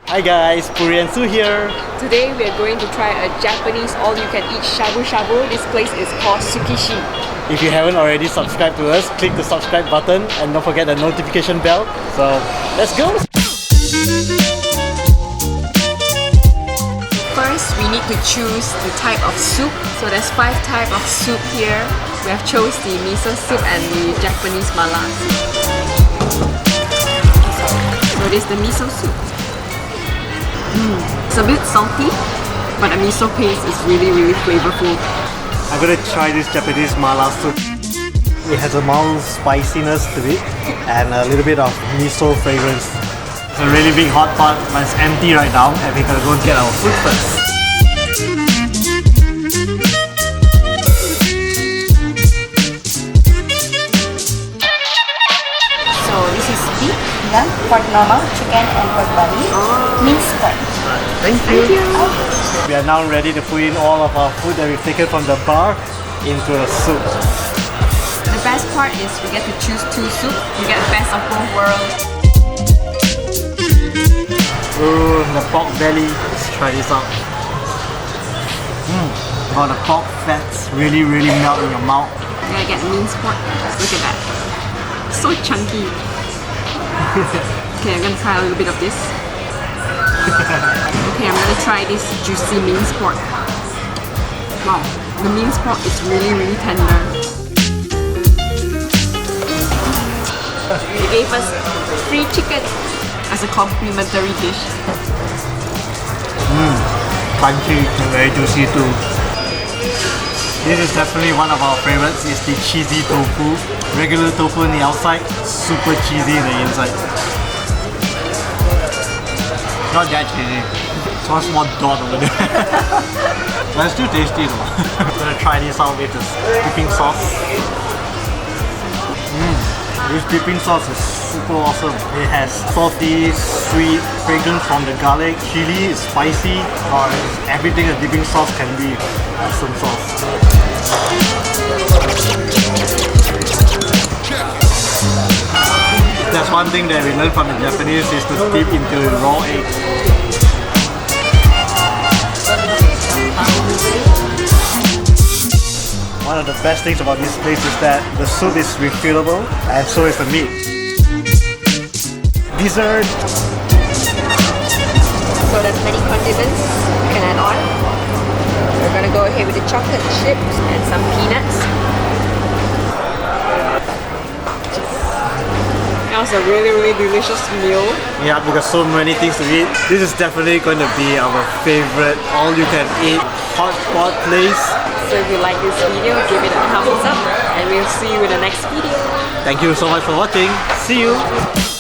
Hi guys, Puri and Su here. Today we are going to try a Japanese all-you-can-eat shabu shabu. This place is called Sukishi. If you haven't already subscribed to us, click the subscribe button and don't forget the notification bell. So, let's go! First, we need to choose the type of soup. So there's 5 types of soup here. We have chose the miso soup and the Japanese mala soup. So this is the miso soup. It's a bit salty, but the miso paste is really flavorful. I'm gonna try this Japanese mala soup. It has a mild spiciness to it and a little bit of miso fragrance. It's a really big hot pot, but it's empty right now and we're gonna go and get our food first. So this is beef. Lamb, pork normal, chicken and pork belly, minced pork. Thank you. We are now ready to put in all of our food that we've taken from the bar into the soup. The best part is we get to choose 2 soup. We get the best of both worlds. Ooh, the pork belly. Let's try this out. Oh, the pork fats really melt in your mouth. We're gonna get minced pork. Look at that. So chunky. Okay, I'm gonna try a little bit of this. Okay, I'm gonna try this juicy minced pork. Wow, the minced pork is really tender. They gave us free chicken as a complimentary dish. Crunchy and very juicy too. This is definitely one of our favorites. It's the cheesy tofu. Regular tofu on the outside, super cheesy on the inside. Not that cheesy. It's one small dot over there. But it's still tasty though. I'm gonna try this out with this dipping sauce. This dipping sauce is super awesome. It has salty, sweet fragrance from the garlic. Chili is spicy. Or it's everything a dipping sauce can be. Awesome sauce. That's one thing that we learned from the Japanese is to dip into raw egg. One of the best things about this place is that the soup is refillable and so is the meat. Dessert. So there's many condiments you can add on. We're gonna go ahead with the chocolate chips and some peanuts. That was a really delicious meal. Yeah, because so many things to eat. This is definitely going to be our favorite all-you-can-eat hot pot place. So if you like this video, give it a thumbs up and we'll see you in the next video. Thank you so much for watching. See you!